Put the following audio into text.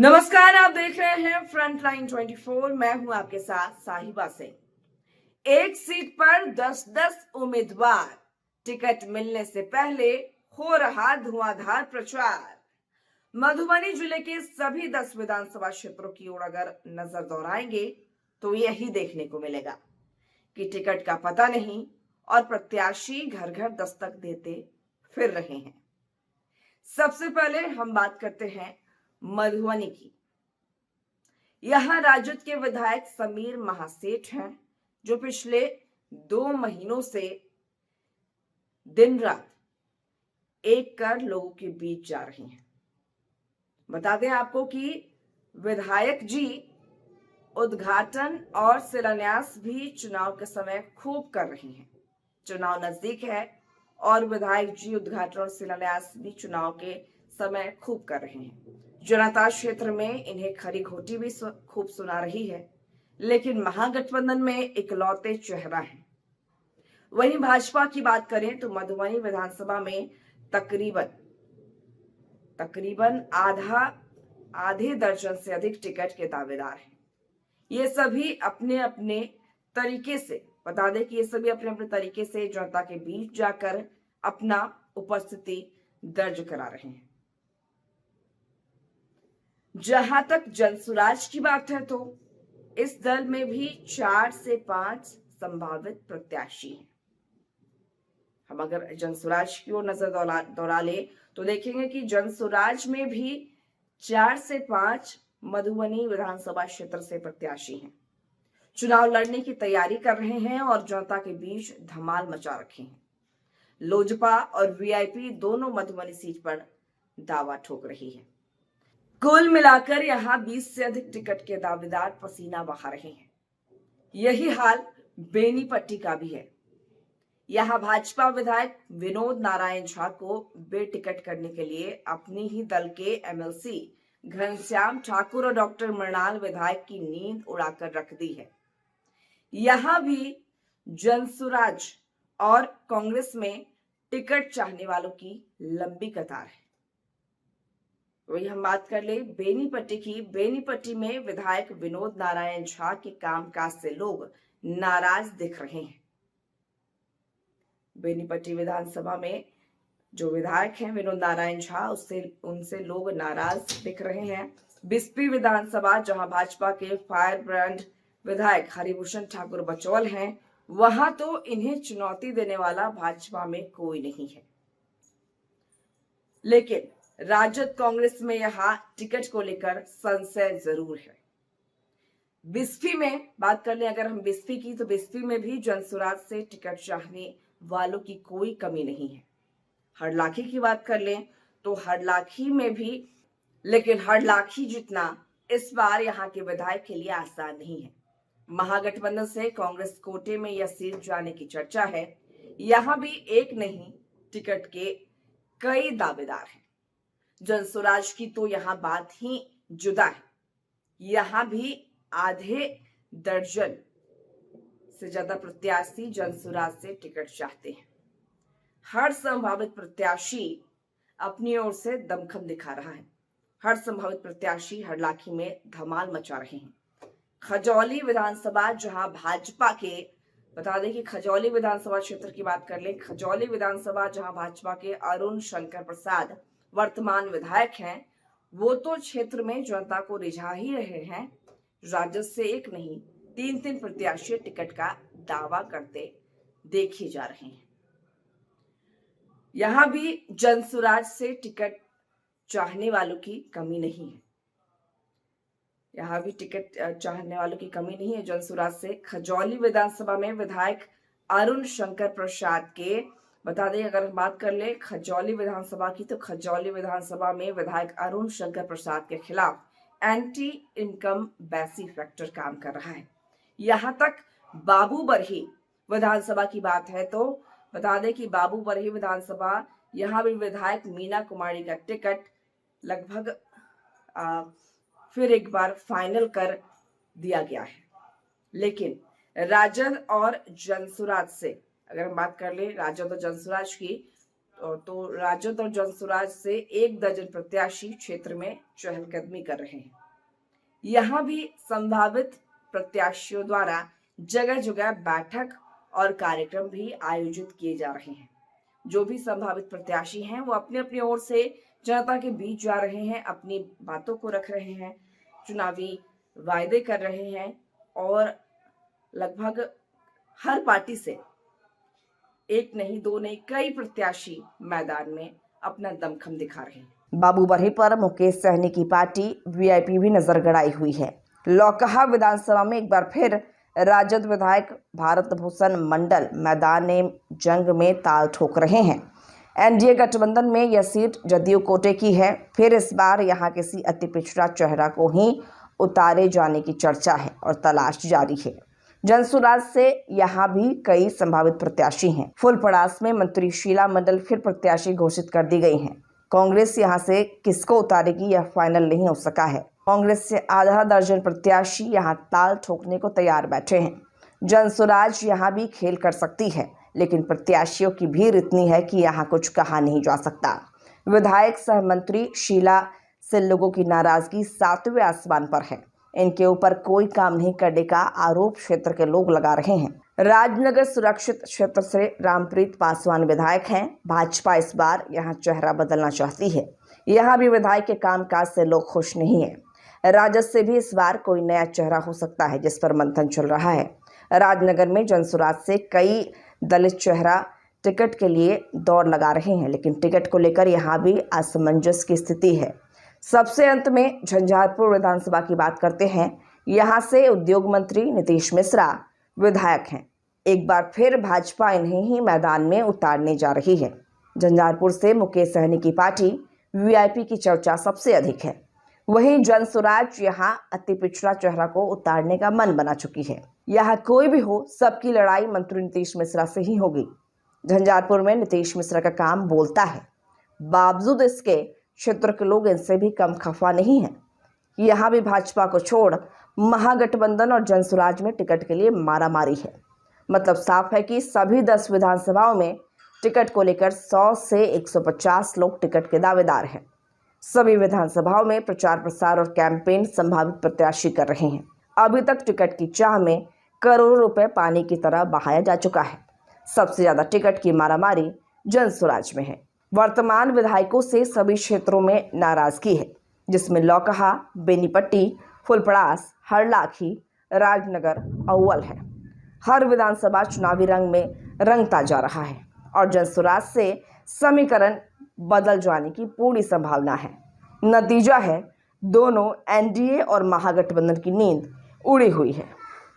नमस्कार, आप देख रहे हैं फ्रंटलाइन 24। मैं हूं आपके साथ साहिबा सिंह। एक सीट पर 10-10 उम्मीदवार, टिकट मिलने से पहले हो रहा धुआंधार प्रचार। मधुबनी जिले के सभी 10 विधानसभा क्षेत्रों की ओर अगर नजर दौड़ाएंगे तो यही देखने को मिलेगा कि टिकट का पता नहीं और प्रत्याशी घर घर दस्तक देते फिर रहे हैं। सबसे पहले हम बात करते हैं मधुबनी की। यहां राजद के विधायक समीर महासेठ हैं, जो पिछले 2 महीनों से दिन रात एक कर लोगों के बीच जा रहे हैं। बता दें आपको कि विधायक जी उद्घाटन और शिलान्यास भी चुनाव के समय खूब कर रहे हैं। चुनाव नजदीक है और विधायक जी उद्घाटन और शिलान्यास भी चुनाव के समय खूब कर रहे हैं। जनता क्षेत्र में इन्हें खरी खोटी भी खूब सुना रही है, लेकिन महागठबंधन में इकलौते चेहरा है। वहीं भाजपा की बात करें तो मधुबनी विधानसभा में तकरीबन आधे दर्जन से अधिक टिकट के दावेदार हैं। ये सभी अपने अपने तरीके से, बता दें कि ये सभी अपने अपने तरीके से जनता के बीच जाकर अपना उपस्थिति दर्ज करा रहे हैं। जहां तक जनसुराज की बात है तो इस दल में भी 4 से 5 संभावित प्रत्याशी हैं। हम अगर जनसुराज की ओर नजर दौड़ा ले तो देखेंगे कि जनसुराज में भी 4 से 5 मधुबनी विधानसभा क्षेत्र से प्रत्याशी हैं। चुनाव लड़ने की तैयारी कर रहे हैं और जनता के बीच धमाल मचा रखे हैं। लोजपा और वीआईपी दोनों मधुबनी सीट पर दावा ठोक रही है। कुल मिलाकर यहां 20 से अधिक टिकट के दावेदार पसीना बहा रहे हैं। यही हाल बेनीपट्टी का भी है। यहां भाजपा विधायक विनोद नारायण झा को बेटिकट करने के लिए अपनी ही दल के एमएलसी घनश्याम ठाकुर और डॉक्टर मृणाल विधायक की नींद उड़ाकर रख दी है। यहां भी जनसुराज और कांग्रेस में टिकट चाहने वालों की लंबी कतार है। वही हम बात कर ले बेनीपट्टी की। बेनीपट्टी में विधायक विनोद नारायण झा के कामकाज से लोग नाराज दिख रहे हैं। बेनीपट्टी विधानसभा में जो विधायक हैं विनोद नारायण झा, उनसे लोग नाराज दिख रहे हैं। बिस्पी विधानसभा, जहां भाजपा के फायर ब्रांड विधायक हरिभूषण ठाकुर बचौल हैं, वहां तो इन्हें चुनौती देने वाला भाजपा में कोई नहीं है। लेकिन राजद कांग्रेस में यहां टिकट को लेकर संशय जरूर है। बिस्फी में बात कर ले अगर हम बिस्फी की, तो बिस्फी में भी जनसुराज से टिकट चाहने वालों की कोई कमी नहीं है। हरलाखी की बात कर ले तो हरलाखी में भी, लेकिन हरलाखी जितना इस बार यहां के विधायक के लिए आसान नहीं है। महागठबंधन से कांग्रेस कोटे में यह सीट जाने की चर्चा है। यहां भी एक नहीं, टिकट के कई दावेदार हैं। जनसुराज की तो यहां बात ही जुदा है। यहां भी आधे दर्जन से ज्यादा प्रत्याशी जनसुराज से टिकट चाहते हैं। हर संभावित प्रत्याशी अपनी ओर से दमखम दिखा रहा है। हर संभावित प्रत्याशी हरलाखी में धमाल मचा रहे हैं। खजौली विधानसभा, जहां भाजपा के, बता दें कि खजौली विधानसभा क्षेत्र की बात कर ले, खजौली विधानसभा जहां भाजपा के अरुण शंकर प्रसाद वर्तमान विधायक हैं, वो तो क्षेत्र में जनता को रिझा ही रहे हैं। राजद से एक नहीं 3-3 प्रत्याशी टिकट का दावा करते देखे जा रहे हैं। यहां भी जनसुराज से टिकट चाहने वालों की कमी नहीं है। यहां भी टिकट चाहने वालों की कमी नहीं है जनसुराज से। खजौली विधानसभा में विधायक अरुण शंकर प्रसाद के, बता दें अगर हम बात कर ले खजौली विधानसभा की, तो खजौली विधानसभा में विधायक अरुण शंकर प्रसाद के खिलाफ एंटी इनकम बैसी फैक्टर काम कर रहा है। यहां तक बाबू बरही विधानसभा की बात है तो बता दें कि बाबू बरही विधानसभा, यहां भी विधायक मीना कुमारी का टिकट लगभग फिर एक बार फाइनल कर दिया गया है। लेकिन राजद और जनसुराज से अगर हम बात कर ले, राजद और जनसुराज की, तो राजद और जनसुराज से 1 दर्जन प्रत्याशी क्षेत्र में चहलकदमी कर रहे हैं। यहाँ भी संभावित प्रत्याशियों द्वारा जगह जगह बैठक और कार्यक्रम भी आयोजित किए जा रहे हैं। जो भी संभावित प्रत्याशी हैं वो अपनी अपनी ओर से जनता के बीच जा रहे हैं, अपनी बातों को रख रहे हैं, चुनावी वायदे कर रहे हैं और लगभग हर पार्टी से एक नहीं, दो नहीं, कई प्रत्याशी मैदान में अपना दमखम दिखा रहे हैं। बाबू बरही पर मुकेश सहनी की पार्टी वीआईपी भी नजर गड़ाई हुई है। लौकहा विधानसभा में एक बार फिर राजद विधायक भारत भूषण मंडल मैदान जंग में ताल ठोक रहे हैं। एनडीए गठबंधन में यह सीट जदयू कोटे की है। फिर इस बार यहां किसी अति पिछड़ा चेहरा को ही उतारे जाने की चर्चा है और तलाश जारी है। जनसुराज से यहां भी कई संभावित प्रत्याशी हैं। फुलपड़ास में मंत्री शीला मंडल फिर प्रत्याशी घोषित कर दी गई हैं। कांग्रेस यहां से किसको उतारेगी यह फाइनल नहीं हो सका है। कांग्रेस से आधा दर्जन प्रत्याशी यहां ताल ठोकने को तैयार बैठे हैं। जनसुराज यहां भी खेल कर सकती है, लेकिन प्रत्याशियों की भीड़ इतनी है कि यहां कुछ कहा नहीं जा सकता। विधायक सह मंत्री शीला से लोगों की नाराजगी 7वें आसमान पर है। इनके ऊपर कोई काम नहीं करने का आरोप क्षेत्र के लोग लगा रहे हैं। राजनगर सुरक्षित क्षेत्र से रामप्रीत पासवान विधायक हैं। भाजपा इस बार यहां चेहरा बदलना चाहती है। यहां भी विधायक के कामकाज से लोग खुश नहीं है। राजद से भी इस बार कोई नया चेहरा हो सकता है, जिस पर मंथन चल रहा है। राजनगर में जनसुराज से कई दलित चेहरा टिकट के लिए दौड़ लगा रहे हैं, लेकिन टिकट को लेकर यहां भी असमंजस की स्थिति है। सबसे अंत में झंझारपुर विधानसभा की बात करते हैं। यहां से उद्योग मंत्री नीतीश मिश्रा विधायक हैं। एक बार फिर भाजपा इन्हें ही मैदान में उतारने जा रही है। झंझारपुर से मुकेश सहनी की पार्टी वीआईपी की चर्चा सबसे अधिक है। वहीं जनसुराज यहां अति पिछड़ा चेहरा को उतारने का मन बना चुकी है। यहां कोई भी हो, सबकी लड़ाई मंत्री नीतीश मिश्रा से ही होगी। झंझारपुर में नीतीश मिश्रा का काम बोलता है, बावजूद इसके क्षेत्र के लोग इनसे भी कम खफा नहीं है। यहाँ भी भाजपा को छोड़ महागठबंधन और जनसुराज में टिकट के लिए मारामारी है। मतलब साफ है कि सभी 10 विधानसभाओं में टिकट को लेकर 100 से 150 लोग टिकट के दावेदार हैं। सभी विधानसभाओं में प्रचार प्रसार और कैंपेन संभावित प्रत्याशी कर रहे हैं। अभी तक टिकट की चाह में करोड़ों रुपए पानी की तरह बहाया जा चुका है। सबसे ज्यादा टिकट की मारामारी जनसुराज में है। वर्तमान विधायकों से सभी क्षेत्रों में नाराजगी है, जिसमें लौकहा, बेनीपट्टी, फुलपड़ास, हरलाखी, राजनगर अव्वल है। हर विधानसभा चुनावी रंग में रंगता जा रहा है और जनसुराज से समीकरण बदल जाने की पूरी संभावना है। नतीजा है दोनों एनडीए और महागठबंधन की नींद उड़ी हुई है।